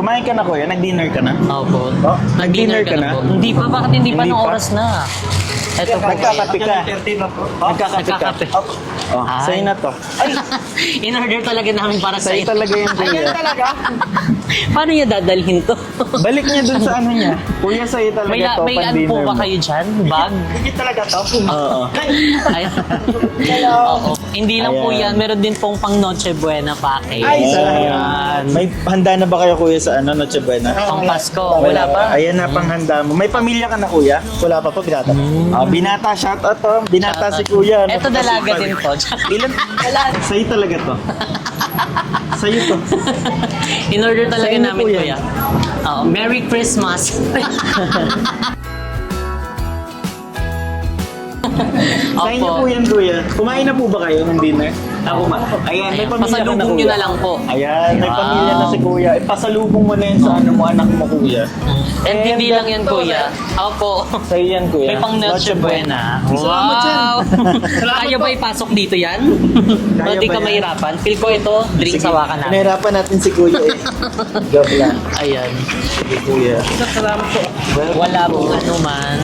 Kumain ka na kuya? Nag-dinner ka na? Opo. Oh, nag-dinner ka na? po. Hindi pa, bakit hindi pa Hindi ng pa? oras na? Ito po. Nagkakape ka. Nagkakape ka. Nagkakape. Oh, Ay. sa'yo na to. Ay, In-order talaga namin para sa'yo sa'yo. talaga yung kuya. Paano niya dadalhin to? Balik niya dun sa ano niya. Kuya, sa'yo talaga May, to, may ano pan-dinner po ba mo. kayo dyan? Bag? Higit talaga to. Oo. Ayan. Oo. Hindi lang po Ayan. yan. Meron din pong pang Noche Buena package. Ay, Ayan. May handa na ba kayo kuya sa ano, Noche Buena? Pang Pasko. Wala pa. Ayan na pang handa mo. May pamilya ka na kuya? Wala pa po, binata. Binata, shout out to. Binata si kuya. Ito dalaga din po. Ilan? Sa'yo talaga to. Sa'yo to. In-order talaga Sa'yo na namin po yan. kuya. Oo. Merry Christmas. Sa inyo po Opo. yan kuya. Kumain na po ba kayo ng dinner? Ayan, may pamilya ka na Pasalubong kuya. nyo na lang po. Ayan, may Wow. pamilya na si kuya. Ipasalubong mo na yan sa ano mo, anak mo kuya. And hindi lang yan kuya. Opo. Sa'yo yan kuya. May pang Noche Buena. Salamat dyan. Wow! Kaya ba ipasok dito yan? Kaya Hindi ba ka yan? mahirapan? Feel ko ito, drink sa wakan natin. Pinahirapan natin si kuya eh. Joke lang. Ayan. Sige kuya. Salamat po. Wala pong ano man.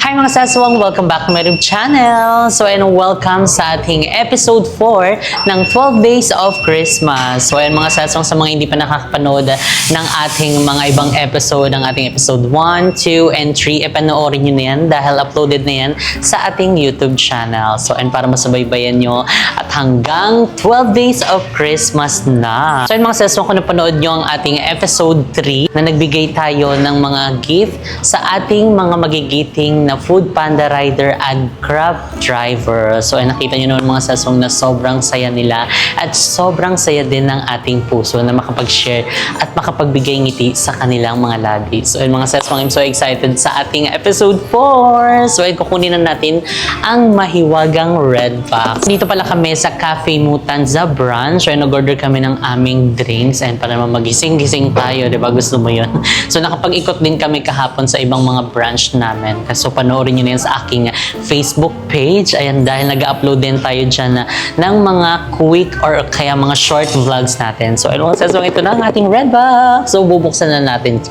Hi mga saswang! Welcome back to my YouTube channel! So and welcome sa ating episode 4 ng 12 Days of Christmas. So and mga saswang, sa mga hindi pa nakakapanood ng ating mga ibang episode, ng ating episode 1, 2, and 3, panoorin nyo na yan dahil uploaded na yan sa ating YouTube channel. So and para masubaybayan nyo at hanggang 12 Days of Christmas na. So and mga saswang, kung napanood nyo ang ating episode 3 na nagbigay tayo ng mga gift sa ating mga magigiting na food panda rider and grab driver. So, ay nakita nyo naman mga saswang na sobrang saya nila at sobrang saya din ng ating puso na makapag-share at makapagbigay ngiti sa kanilang mga labi. So, ay mga saswang, I'm so excited sa ating episode 4. So, ay kukunin na natin ang mahiwagang red box. Dito pala kami sa Cafe Mutanza branch. So, ay nag-order kami ng aming drinks and para naman magising-gising tayo, di ba? Gusto mo yun? So, nakapag-ikot din kami kahapon sa ibang mga branch namin. So, panoorin nyo na yan sa aking Facebook page. Ayan, dahil nag-upload din tayo dyan ng mga quick or kaya mga short vlogs natin. So, ano sa ito na ang ating red box. So, bubuksan na natin.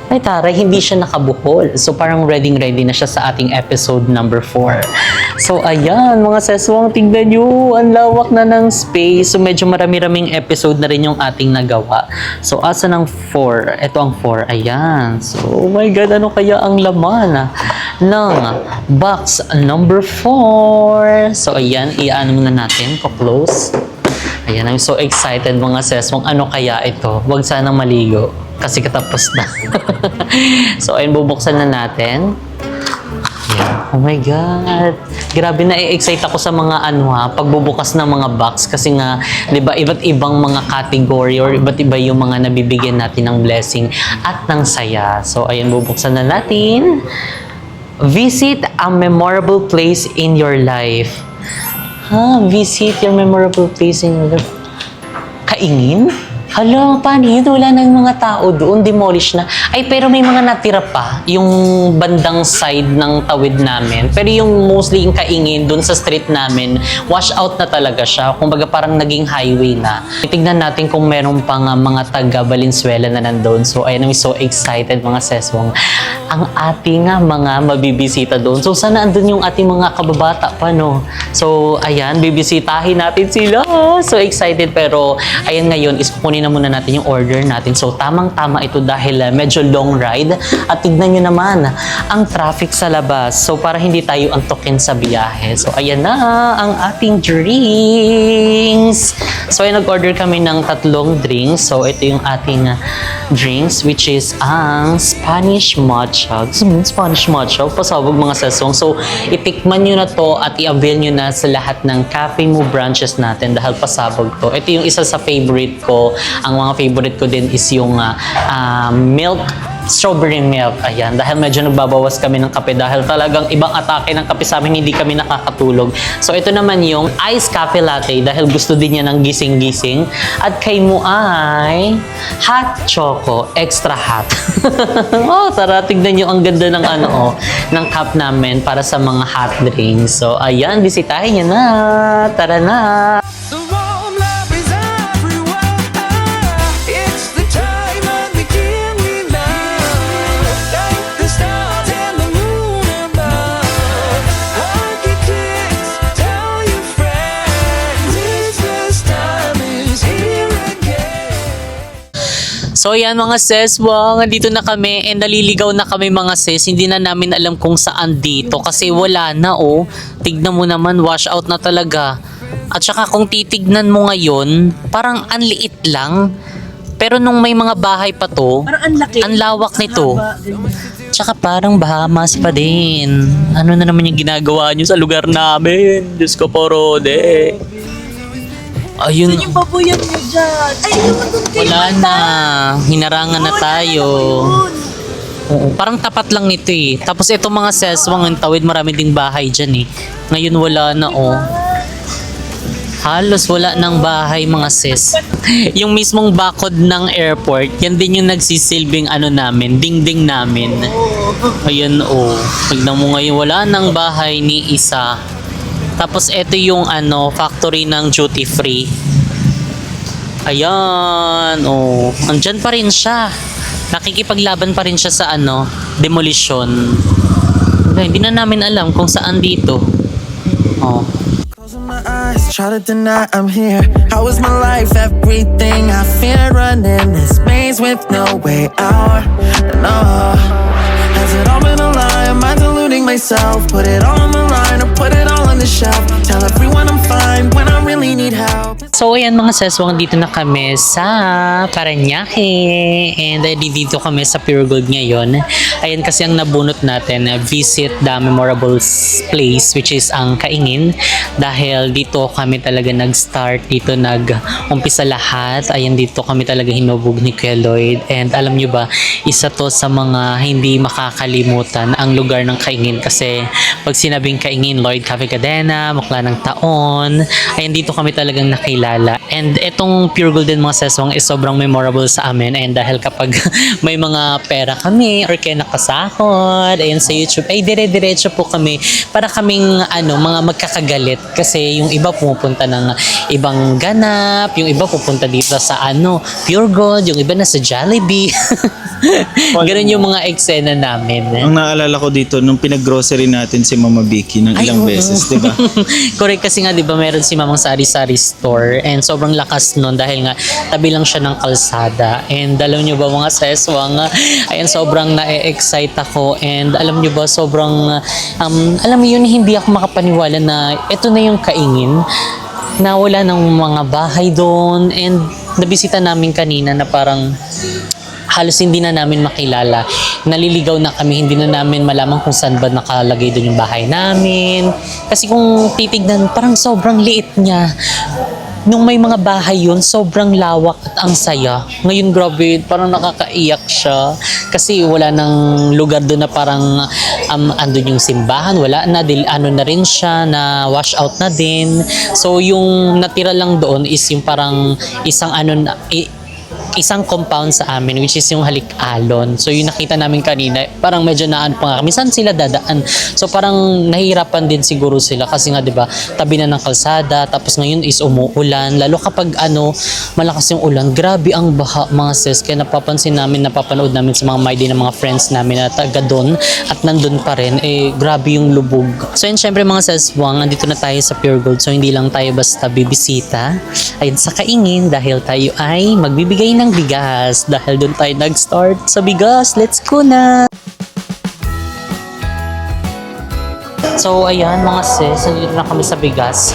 Ay, taray, hindi siya nakabuhol. So, parang ready na siya sa ating episode number 4. So, ayan, mga seswang, tignan nyo. Ang lawak na ng space. So, medyo marami-raming episode na rin yung ating nagawa. So, asa ng 4? Ito ang 4. Ayan. So, oh my God, ano kaya ang laman ng box number 4? So, ayan, i-ano muna natin. Ko-close. Ayan, I'm so excited mga seswang. Ano kaya ito? Huwag sanang maligo. Kasi katapos na. So, ayun, bubuksan na natin. Yeah. Oh my God. Grabe na i-excite ako sa mga pagbubukas ng mga box kasi nga, 'di ba, iba't ibang mga category or iba't iba yung mga nabibigyan natin ng blessing at ng saya. So, ayun, bubuksan na natin. Visit a memorable place in your life. Visit your memorable place in your life. Kaingin? Hala, paano yun? Wala na yung mga tao doon, demolish na. Ay, pero may mga natira pa, yung bandang side ng tawid namin. Pero yung mostly yung Kaingin, doon sa street namin, wash out na talaga siya. Kumbaga parang naging highway na. Tignan natin kung meron pa nga mga taga Valenzuela na nandun. So, ayun, I'm so excited mga seswang. Ang ating mga mabibisita doon. So, sana andun yung ating mga kababata pa, no? So, ayan, bibisitahin natin sila. So excited, pero ayan ngayon, is kukunin na muna natin yung order natin. So, tamang-tama ito dahil medyo long ride. At tignan nyo naman, ang traffic sa labas. So, para hindi tayo antukin sa biyahe. So, ayan na ang ating drinks. So, ay nag-order kami ng 3 drinks. So, ito yung ating drinks, which is ang Spanish matcha. Gusto mo yung Spanish matcha? Pasabog mga sesong. So, itikman nyo na to at i-avail nyo na sa lahat ng Cafe Mo branches natin dahil pasabog to. Ito yung isa sa favorite ko. Ang mga favorite ko din is yung milk strawberry milk. Ayan, dahil medyo nagbabawas kami ng kape dahil talagang ibang atake ng kape sa amin, hindi kami nakakatulog. So, ito naman yung iced cafe latte dahil gusto din niya ng gising-gising. At kay mo ay hot choco, extra hot. Oh, tara, tignan nyo ang ganda ng ng cup namin para sa mga hot drinks. So, ayan, bisitahin nyo na. Tara na. The warm love is everywhere. It's the time of the year we love. Like the stars and the moon above. Hug your kids, tell your friends. Christmas time is here again. So yan mga sis, wow, nandito na kami and naliligaw na kami mga sis. Hindi na namin alam kung saan dito kasi wala na Tignan mo naman, wash out na talaga. At saka kung titignan mo ngayon, parang ang liit lang. Pero nung may mga bahay pa to, Parang ang laki. ang lawak nito. Tsaka parang Bahamas pa din. Ano na naman yung ginagawa nyo sa lugar namin? Diyos ko po, Rode. Ayun. Yung babuyan nyo dyan. Ay, naman doon kayo. Wala na. Hinarangan na tayo. Oo, parang tapat lang nito eh. Tapos ito mga seswang ang tawid, marami ding bahay dyan eh. Ngayon wala na Halos wala ng bahay mga sis. Yung mismong bakod ng airport, yan din yung nagsisilbing namin, dingding namin. Ayun Tignan mo ngayon, wala ng bahay ni isa. Tapos ito yung factory ng duty free. Ayan, andyan pa rin siya. Nakikipaglaban pa rin siya sa demolition. Hindi na namin alam kung saan dito. Closing my eyes, try to deny I'm here. How is my life? Everything I fear, running this maze with no way out. No, has it all been a lie? Am I deluding myself? Put it all on the line or put it all on the shelf. Tell everyone I'm fine when I really need help. So ayan mga seswang, dito na kami sa Parañaque and dito kami sa Pure Gold ngayon. Ayan kasi ang nabunot natin, visit the memorable place which is ang Kaingin dahil dito kami talaga nag-start, dito nag-umpisa lahat. Ayan, dito kami talaga hinubog ni Kuya Lloyd and alam nyo ba, isa to sa mga hindi makakalimutan ang lugar ng Kaingin kasi pag sinabing Kaingin, Lloyd Cafe Cadena, Mukla ng Taon, ayan dito kami talagang nakilala. And itong Pure Gold din mga seswang is sobrang memorable sa amin and dahil kapag may mga pera kami or kaya nakasahod, ayan sa YouTube, ay dire-diretso po kami para kaming mga magkakagalit kasi yung iba pumupunta ng ibang ganap, yung iba pupunta dito sa Pure Gold, yung iba na sa Jollibee. Ganun yung mga eksena namin. Ang naalala ko dito, nung pinag-grocery natin si Mama Vicky ng ilang beses, di ba? Correct kasi nga, di ba, meron si Mamang Sari-Sari Store and sobrang lakas nun dahil nga tabi lang siya ng kalsada. And alam nyo ba mga seswang, ayan, sobrang na-excite ako and alam nyo ba, sobrang, alam mo yun, hindi ako makapaniwala na ito na yung Kaingin na wala ng mga bahay doon and nabisita namin kanina na parang halos hindi na namin makilala. Naliligaw na kami, hindi na namin malaman kung saan ba nakalagay doon yung bahay namin. Kasi kung titignan, parang sobrang liit niya. Nung may mga bahay yun, sobrang lawak at ang saya. Ngayon, grabe, parang nakakaiyak siya. Kasi wala nang lugar doon na parang andun yung simbahan. Wala na, na rin siya, na wash out na din. So, yung natira lang doon is yung parang isang compound sa amin which is yung Halik-Alon. So yung nakita namin kanina, parang medyo naan pa nga kami. Saan sila dadaan? So parang nahihirapan din siguro sila kasi nga 'di ba, tabi na ng kalsada tapos ngayon is umuulan. Lalo kapag malakas yung ulan, grabe ang baha mga sis. Kaya napapanood namin sa mga MyDay ng mga friends namin na taga doon at nandun pa rin, grabe yung lubog. So yun, syempre mga seswang, andito na tayo sa Pure Gold. So hindi lang tayo basta bibisita ayun sa Kaingin dahil tayo ay magbibigay ng bigas dahil doon tayo nag-start sa bigas. Let's go na! So ayan mga sis, nandito na kami sa bigas.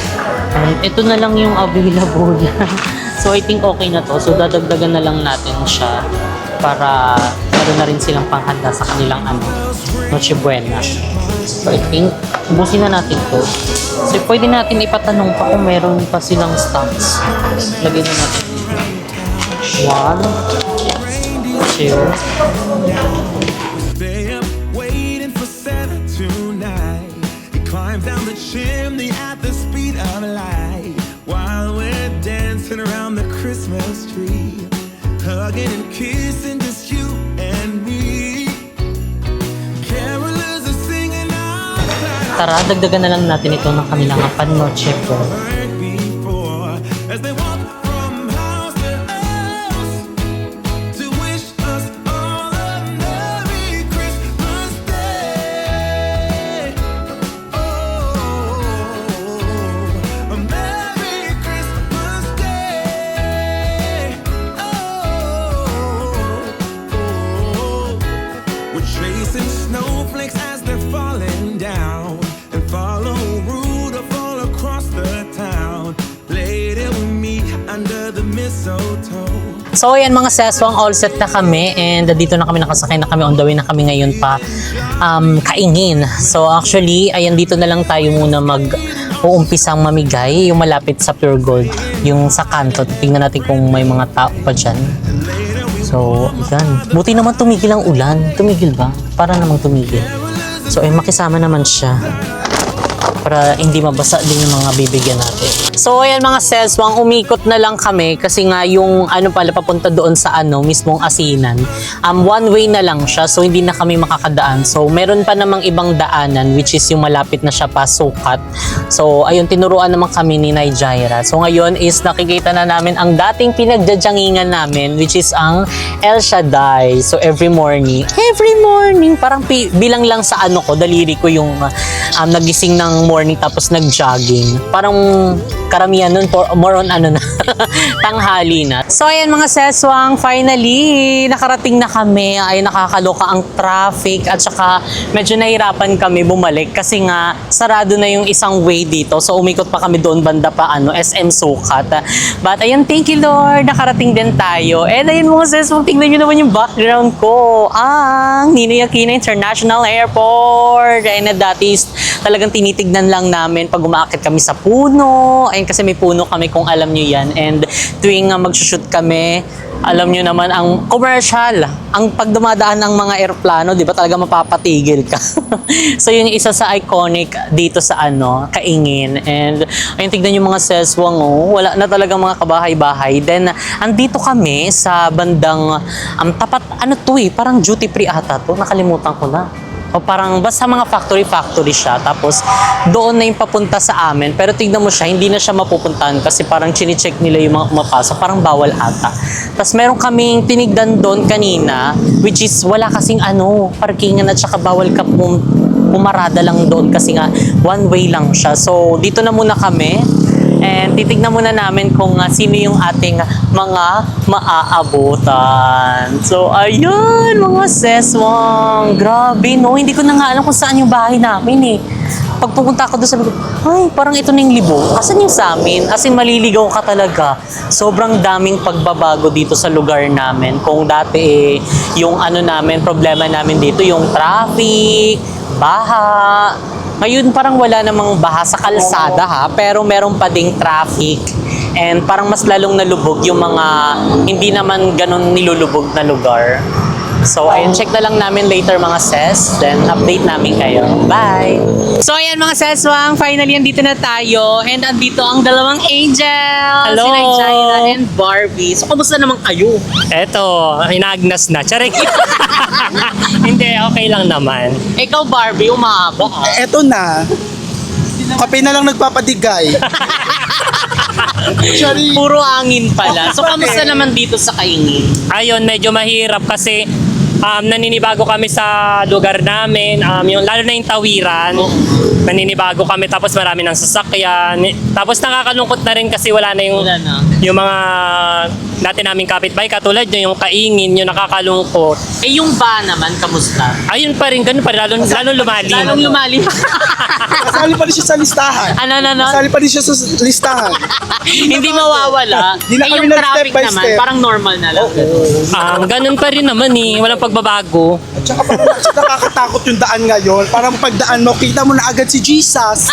And ito na lang yung available. So I think okay na to. So dadagdagan na lang natin siya. para meron na rin silang panghanda sa kanilang Noche Buena. So I think, ubusin na natin to. So pwede natin ipatanong pa kung meron pa silang stocks. Lagyan na natin. 1, 2, Stay up waiting for Santa tonight. He climbs down the chimney at the speed of light while we're dancing around the Christmas tree, hugging and kissing just you and me. Carolers are singing out loud tara, dagdagan na lang natin ito ng kanilang Noche Buena. before as they walk from house to house to wish us all a Merry Christmas Day. Oh, a Merry Christmas Day. Oh, we're chasing snowflakes as they're falling down and follow Rudolph all across the town. Later we meet under the mistletoe. So ayan mga seswang, all set na kami and dito na kami, nakasakay na kami, on the way na kami ngayon pa kaingin. So actually, ayan, dito na lang tayo muna mag-uumpisang mamigay, yung malapit sa Pure Gold, yung sa kanto. Tingnan natin kung may mga tao pa dyan. So ayan, buti naman tumigil ang ulan. Tumigil ba? Para namang tumigil. So ayun, makisama naman siya para hindi mabasa din yung mga bibigyan natin. So ayan mga seswang, umikot na lang kami kasi nga yung pala papunta doon sa mismong asinan. One way na lang siya, so hindi na kami makakadaan. So meron pa namang ibang daanan which is yung malapit na siya pa, Sukat. So ayun, tinuruan naman kami ni Naijira. So ngayon is nakikita na namin ang dating pinagdadyangingan namin which is ang El Shaddai. So every morning, parang bilang lang sa daliri ko yung nagising ng morning tapos nag-jogging. Parang karamihan nun, more on tanghali na. So ayan mga seswang, finally, nakarating na kami. Ay, nakakaloka ang traffic at saka medyo nahirapan kami bumalik kasi nga sarado na yung isang way dito. So umikot pa kami doon banda pa SM Sukat. But ayun, thank you Lord, nakarating din tayo. And ayun mga seswang, tingnan nyo naman yung background ko. Ang Ninoy Aquino International Airport. Ayun na, dati talagang tinitignan lang namin pag umaakit kami sa puno. Ayun, kasi may puno kami kung alam nyo yan. And tuwing mag-shoot kami, alam nyo naman ang commercial, ang pagdumadaan ng mga eroplano, di ba talaga mapapatigil ka. So yung isa sa iconic dito sa Kaingin. And ayun, tignan yung mga seswang, wala na talagang mga kabahay-bahay. Then andito kami sa bandang tapat, parang duty free ata to, nakalimutan ko na. O parang basta mga factory siya. Tapos doon na yung papunta sa amin. Pero tignan mo siya, hindi na siya mapupuntahan kasi parang chine-check nila yung mga mapasok. Parang bawal ata. Tapos meron kaming tinigdan doon kanina, which is wala kasing parkingan at saka bawal ka pumarada lang doon kasi nga one way lang siya. So dito na muna kami. And titignan muna namin kung sino yung ating mga maaabutan. So, ayun, mga seswang. Grabe, no? Hindi ko na nga alam kung saan yung bahay namin, Pag pupunta ako doon, sabi ko, ay, parang ito na yung libo. Asan yung sa amin? As in, maliligaw ka talaga. Sobrang daming pagbabago dito sa lugar namin. Kung dati, yung problema namin dito, yung traffic, baha. Ngayon parang wala namang baha sa kalsada pero meron pa ding traffic and parang mas lalong nalubog yung mga hindi naman ganun nilulubog na lugar. So ayun, check na lang namin later mga ses, then update namin kayo. Bye! So ayan mga seswang, finally andito na tayo and andito ang dalawang angels! Hello! Si Naijira and Barbie. So kamusta naman kayo? Eto, hinagnas na. Charing. Hindi, okay lang naman. Ikaw Barbie, umahaba Eto na. Kape na lang nagpapadigay. Sorry. Puro angin pala. So kamusta naman dito sa Kaingin? Ayun, medyo mahirap kasi naninibago kami sa lugar namin. Lalo na yung tawiran. Naninibago kami tapos marami ng sasakyan. Tapos nakakalungkot na rin kasi wala na yung mga dati naming kapitbahay, katulad nyo, yung kaingin, yung nakakalungkot. Eh, yung ba naman, kamusta? Ayun pa rin, ganun pa rin, lalong lumalim. Lalong lumalim. Kasali pa rin siya sa listahan. ano? Kasali pa rin siya sa listahan. Hindi mawawala. Di na Eh, kami yung nag-step traffic by naman, step. parang normal na lang. Ganun pa rin naman eh, walang pagbabago. At saka parang nakakatakot yung daan ngayon. Parang pagdaan mo, kita mo na agad si Jesus.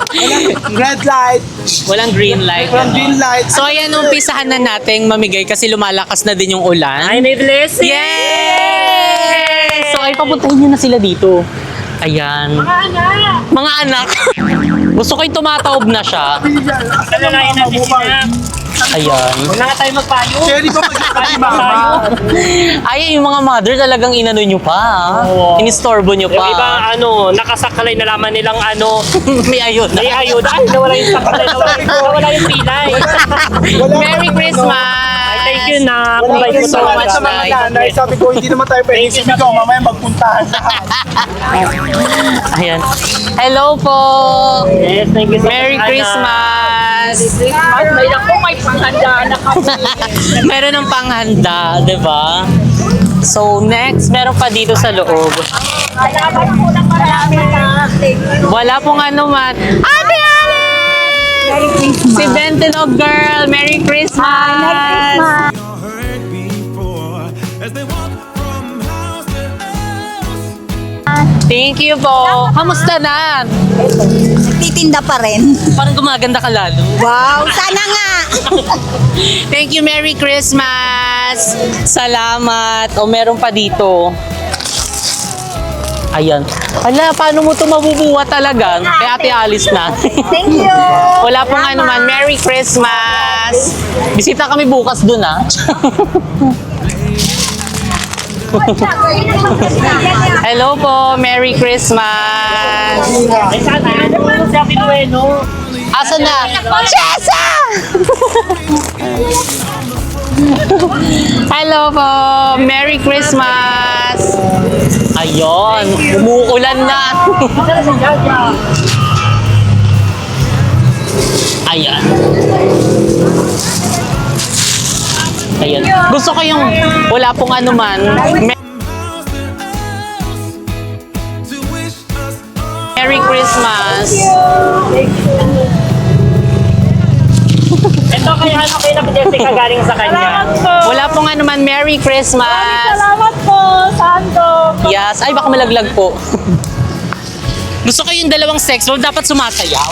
Walang red light. Walang green light. Walang green light. So, ayan, umpisahan na nating mamigay kasi lumalakas na din yung ulan. Ay, may blessing! Yes! So, ay papuntahin nyo na sila dito. Ayan. Mga anak! Gusto ko yung tumataob na siya. Kalalayan natin sila. Ayan. Huwag na nga tayo magpayo. Cherry ba Magpayo. Ay, yung mga mother talagang inano nyo pa. Oo. Inistorbo nyo Yung iba, pa. nakasakalay na laman nilang May ayun. may ayuda. Ay, nawala yung sakalay, nawala yung pilay. Merry Christmas! Ay, thank you na. Thank Kumbay you ko so sa much sa mga nanay. nanay. Sabi ko, hindi naman tayo pwede. Sabi ko, mamaya magpuntahan lahat. Ayan. Hello po! Yes, thank you so much. Merry Ana. Christmas! May ako, may panghanda na kami. Meron ng panghanda, di ba? So, next, meron pa dito sa loob. Wala pong ano man. Ate Alice! Si Bentenog Girl, Merry Christmas! You're hurt before as they walk from house to house. Thank you po. Kamusta na? Titinda pa rin. Parang gumaganda ka lalo. Wow, sana nga. Thank you, Merry Christmas! Salamat. O, meron pa dito. Ayan. Hala, paano mo ito mabubuhat talaga? Kay Ate Alice na. Thank you. Wala pong ano man. Merry Christmas! Bisita kami bukas dun, ah. Hello po, Merry Christmas! Ay, sana, ano po si Ate Dueno? Asan na? Chesa! Hello po! Merry Christmas! Ayun, umuulan na. Ayan. Ayan. Gusto ko yung wala pong ano man. To wish us all Merry Christmas! Ito kay ano kay na Jessica galing sa kanya. Wala pong ano man. Merry Christmas! Salamat po, Sando. Yes. Ay, baka malaglag po. Gusto ko yung dalawang sex roll, dapat sumasayaw.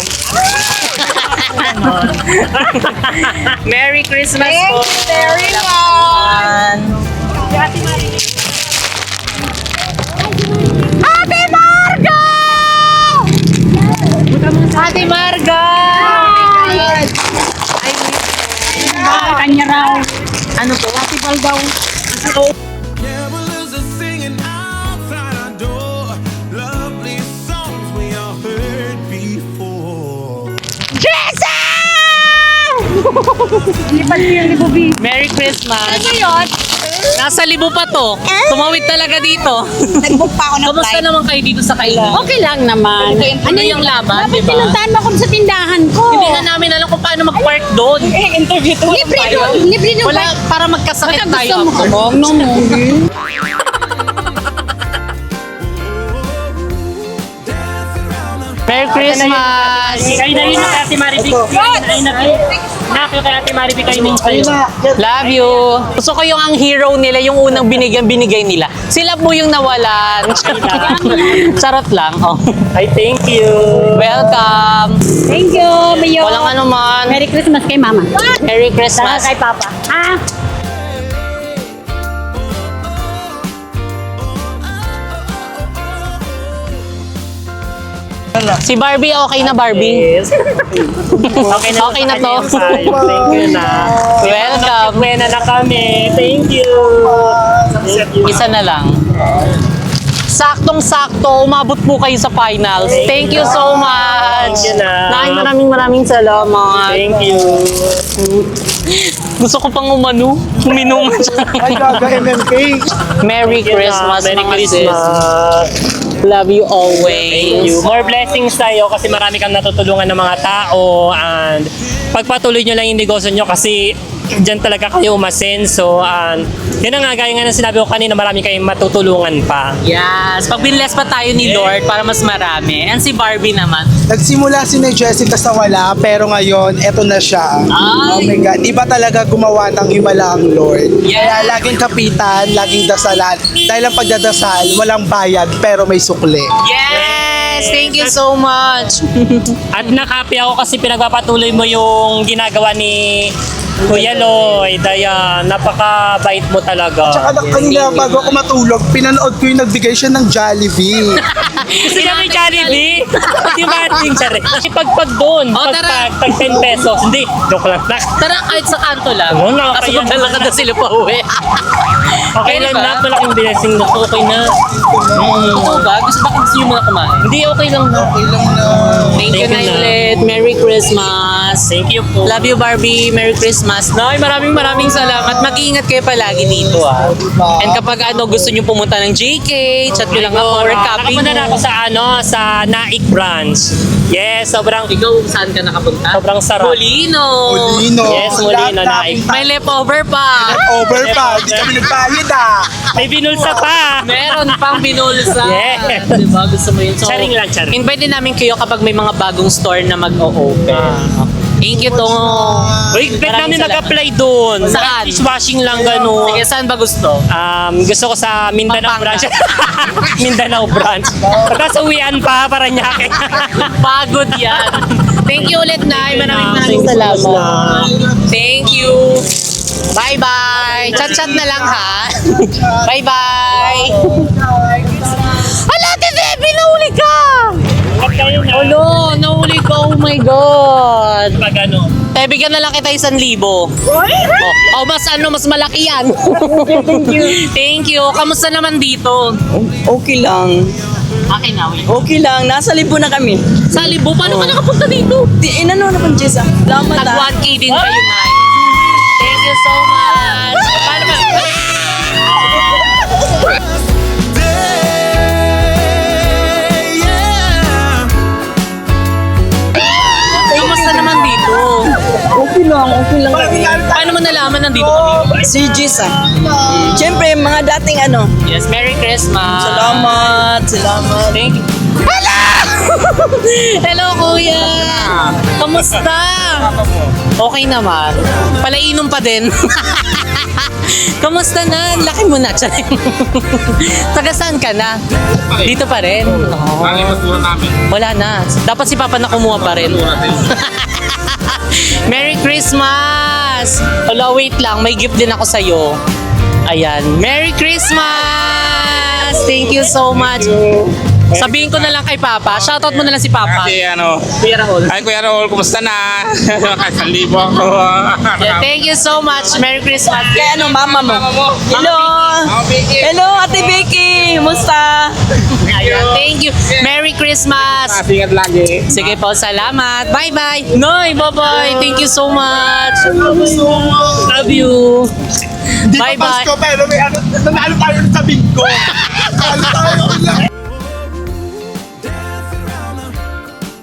Merry Christmas po! Very much. Ate Marga! Ate Marga! Kanya raw. Ano po? Happy Bal daw. carolers are singing outside our door. Lovely songs we all heard before. Merry Christmas! Ano yun? Nasa Libo pa to. Tumawid talaga dito. Nag-book pa ako ng Kamusta flight. naman kayo dito sa kailan? Okay lang naman. Ano yung laban, Bakit di ba? pinuntahan mo ako sa tindahan ko? Hindi nga namin alam kung paano mag-park doon. Libre doon. Libre doon. Wala, para magkasakit Baka tayo. gusto mo ka? No, no. Merry Christmas! Kayo na yun kay Ate Maribik. Ay na kayo kay Ate Maribik kayo din sa'yo. Love you! Gusto ko yung ang hero nila, yung unang binigay nila. Sila po yung nawalan. Charot lang. Oh. Ay, thank you. Welcome! Thank you, Mayo. Walang ano man. Merry Christmas kay Mama. Merry Christmas! Kay Papa. Ah. Si Barbie, okay na Barbie? Yes. Okay na, Okay na to. Thank you na. Welcome! Buena na kami. Thank you. Thank you. Isa na lang. Saktong-sakto, umabot po kayo sa finals. Thank you so much! Thank you na. Maraming salamat. Thank you. Gusto ko pang uminom. Ay, gaga MMK. Merry Christmas, Merry mga Christmas. sis. Love you always. Thank you. More blessings tayo kasi marami kang natutulungan ng mga tao and pagpatuloy nyo lang yung negosyo nyo kasi dyan talaga kayo umasenso. Yun na nga, gaya nga ng sinabi ko kanina, marami kayong matutulungan pa. Yes, pag binless pa tayo ni Lord para mas marami. And si Barbie naman. Nagsimula si na Jessica sa wala, pero ngayon, eto na siya. Oh Ay. my God, iba talaga gumawa ng himala ang Lord. Yes. Kaya laging kapitan, laging dasalan. Dahil ang pagdadasal, walang bayad, pero may sukli. Yes! Thank you so much! At nakapi ako kasi pinagpapatuloy mo yung ginagawa ni Kuya Lloyd. Ayan, napakabait mo talaga. Tsaka kanina bago ako matulog, pinanood ko yung nagbigay siya ng Jollibee. Gusto niya may Jollibee? Di ba ating sari? Ipagpag doon. Oh, tara. Pag 10 pesos. Hindi, joke lang. Tara, kahit sa kanto lang. Oo, nakakaya Kaso naman. magdala ka na sila pa uwi. Okay lang ba? na, malaking blessing na. Okay na. Ito ba? Gusto niyo muna kumain? Hindi, okay lang na. Okay lang na. Thank you, Thank you, Nailet. Merry Christmas. Thank you po. Love you, Barbie. Merry Christmas. Nay, maraming salamat. Mag-iingat kayo palagi dito, ah. And kapag gusto nyo pumunta ng JK, chat nyo lang ako or copy Nakapunta na ako sa sa Naik branch. Yes, sobrang Ikaw, saan ka nakapunta? sobrang sarap. Molino. Molino. Yes, Molino, Naik. May leftover pa. Over pa, di kami nagbayad ah. May binulsa pa. Meron pang binulsa. Yes. Diba? Gusto mo yun? So, Charing lang, charing. invite din namin kayo kapag may mga bagong store na mag-o-open. Thank you, Tongo. Uy, bet namin Maraming salamat. mag-apply doon. Saan? Dishwashing lang gano'n. Sige, saan ba gusto? Gusto ko sa Mindanao Pampanga. branch. Mindanao branch. Tapos uwian pa, Paranaque. Pagod yan. Thank you ulit, Nay. Maraming Thank you, salamat. Thank you. Bye-bye. Chat-chat na lang, ha? Bye-bye. Hala, Debbie, nahuli ka! Olo, nahuli ka. Oh my God. Pag ano. Te, bigyan na lang kita 1,000. Oh, mas malaki yan. Thank you. Kamusta naman dito? Okay lang. Okay na, wait. Okay lang. Nasa libo na kami. Sa Libo, paano ka nakapunta dito? Inano na pang Jessa. Salamat Tag ah. 1K din kayo, Nay. Thank you so much. Paano ba? Kamusta naman dito? Okay lang. Okay lang kami. Paano mo nalaman nandito kami? Si Jessa. Siyempre, mga dating Yes, Merry Christmas. Salamat. Thank you. Hello, Kuya! Kamusta? Okay naman. Palainom pa din. Kamusta na? Laki mo na. Taga saan ka na? Dito pa rin? Oh. Wala na. Dapat si Papa na kumuha pa rin. Merry Christmas! Hala, wait lang. May gift din ako sa'yo. Ayan. Merry Christmas! Thank you so much. Sabihin ko na lang kay Papa. Shoutout mo na lang si Papa. Kasi Kuya Rahul. ay Kuya Raul, kumusta na? Kasalibo ako. Yeah, thank you so much. Merry Christmas. Kaya mama mo. Hello. Hello, Ate Becky. Musta? Ayan, thank you. Merry Christmas. Ingat lagi. Sige po, salamat. Bye-bye. Noy, bye-bye. Thank you so much. Love you. Di pa Bye-bye. Pasko, pero may nanalo tayo sa bingo. Nanalo tayo. Dancing around the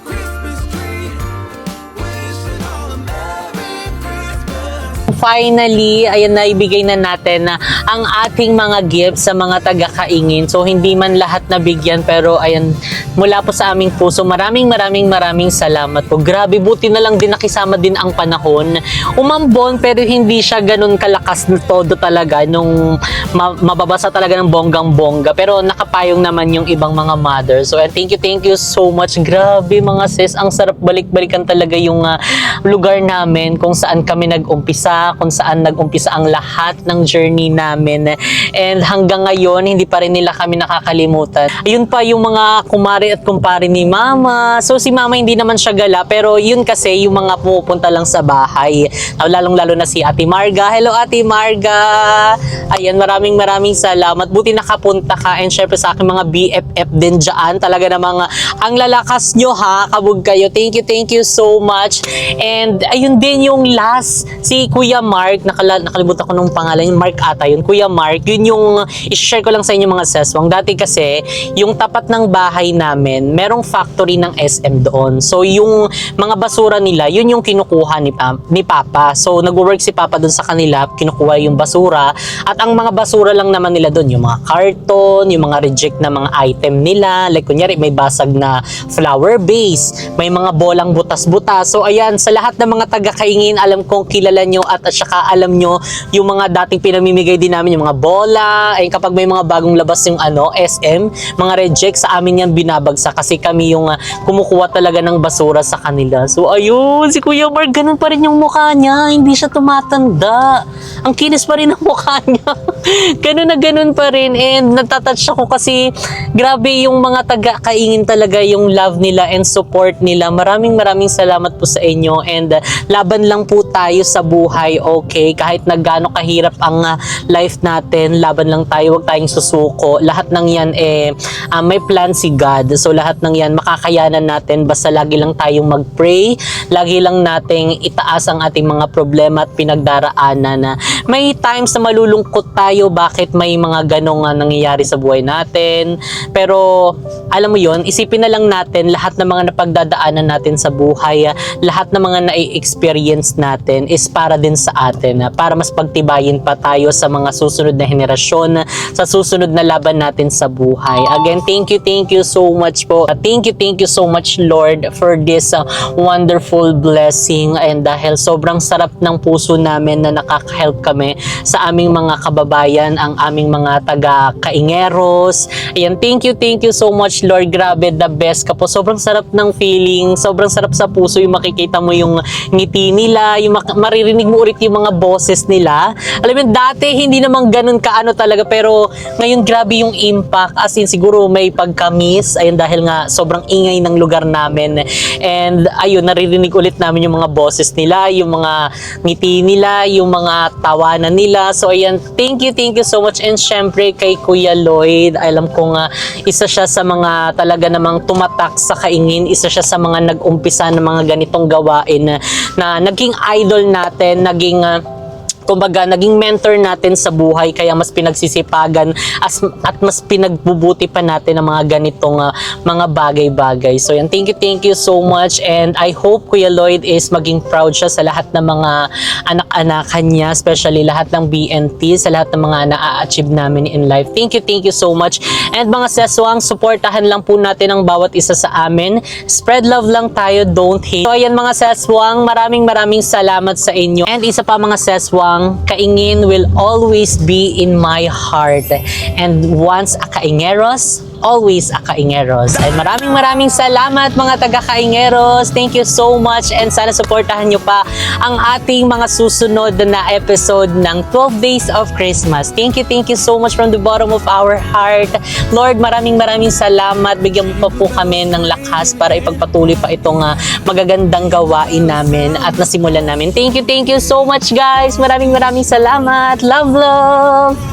Christmas tree, wishing all a Merry Christmas. Finally, ayan na, ibigay na natin na ang ating mga gifts sa mga taga-kaingin. So, hindi man lahat nabigyan, pero ayan, mula po sa aming puso, maraming salamat po. Grabe, buti na lang din nakisama din ang panahon. Umambon, pero hindi siya ganun kalakas na todo talaga nung mababasa talaga ng bonggang-bongga. Pero nakapayong naman yung ibang mga mothers. So, thank you so much. Grabe mga sis, ang sarap balik-balikan talaga yung lugar namin kung saan kami nag-umpisa, kung saan nag-umpisa ang lahat ng journey namin. And hanggang ngayon, hindi pa rin nila kami nakakalimutan. Ayun pa yung mga kumari at kumpare ni Mama. So si Mama hindi naman siya gala, pero yun kasi yung mga pumupunta lang sa bahay. Lalong-lalo na si Ate Marga. Hello Ate Marga! Ayan, maraming salamat. Buti nakapunta ka, and syempre sa aking mga BFF din dyan. Talaga namang ang lalakas nyo ha, kabog kayo. Thank you so much. And ayun din yung last, si Kuya Mark, nakalimutan ko nung pangalan, yung Mark ata yun. Kuya Mark, yun yung i-share ko lang sa inyo mga seswang. Dati kasi, yung tapat ng bahay namin, merong factory ng SM doon. So, yung mga basura nila, yun yung kinukuha ni Papa. So, nag-work si Papa doon sa kanila, kinukuha yung basura. At ang mga basura lang naman nila doon, yung mga carton, yung mga reject na mga item nila. Like, kunyari, may basag na flower vase, may mga bolang butas-butas. So, ayan, sa lahat ng mga taga-Kaingin, alam kong kilala nyo at saka alam nyo yung mga dating pinamimigay din namin, yung mga bola, ay kapag may mga bagong labas yung SM, mga reject, sa amin yan binabagsak kasi kami yung kumukuha talaga ng basura sa kanila. So, ayun, si Kuya Mark, ganun pa rin yung mukha niya, hindi siya tumatanda. Ang kinis pa rin ang mukha niya. Ganun na ganun pa rin, and natatouch ako kasi grabe yung mga taga-Kaingin talaga, yung love nila and support nila. Maraming salamat po sa inyo, and laban lang po tayo sa buhay, okay? Kahit na gaano kahirap ang life natin, laban lang tayo, huwag tayong susuko. Lahat ng yan may plan si God. So lahat ng yan makakayanan natin, basta lagi lang tayong mag-pray, lagi lang nating itaas ang ating mga problema at pinagdaraanan. May times na malulungkot tayo, bakit may mga ganong nangyayari sa buhay natin. Pero alam mo yon, isipin na lang natin lahat ng mga napagdadaanan natin sa buhay, lahat ng mga na-experience natin is para din sa atin, para mas pagtibayin pa tayo sa mga susunod na henerasyon, sa susunod na laban natin sa buhay. Again, thank you so much po. Thank you so much, Lord, for this wonderful blessing, and dahil sobrang sarap ng puso namin na nakaka-help kami sa aming mga kababayan, ang aming mga taga-Kaingeros. Ayan, thank you so much, Lord. Grabe, the best ka po. Sobrang sarap ng feeling, sobrang sarap sa puso yung makikita mo yung ngiti nila, yung maririnig mo ulit yung mga boses nila. Alam mo, dati hindi naman ganun kaano talaga, pero ngayon grabe yung impact, as in siguro may pagka-miss, ayun, dahil nga sobrang ingay ng lugar namin, and ayun, naririnig ulit namin yung mga boses nila, yung mga ngiti nila, yung mga tawanan nila. So ayan, thank you so much, and syempre kay Kuya Lloyd, alam ko nga isa siya sa mga talaga namang tumatak sa Kaingin, isa siya sa mga nag-umpisa ng mga ganitong gawain na naging idol natin, naging kumbaga, naging mentor natin sa buhay, kaya mas pinagsisipagan at mas pinagbubuti pa natin ang mga ganitong mga bagay-bagay. So yan, thank you so much, and I hope Kuya Lloyd is maging proud siya sa lahat ng mga anak-anakan niya, especially lahat ng BNT, sa lahat ng mga na-achieve namin in life. Thank you so much. And mga seswang, supportahan lang po natin ang bawat isa sa amin. Spread love lang tayo, don't hate. So ayan mga seswang, maraming salamat sa inyo. And isa pa mga seswang, Kaingin will always be in my heart. And once a Kaingeros, always a Kaingeros. And maraming salamat mga taga-Kaingeros. Thank you so much, and sana supportahan nyo pa ang ating mga susunod na episode ng 12 Days of Christmas. Thank you so much from the bottom of our heart. Lord, maraming salamat. Bigyan mo pa po kami ng lakas para ipagpatuloy pa itong magagandang gawain namin at nasimulan namin. Thank you so much, guys. Maraming salamat. Love.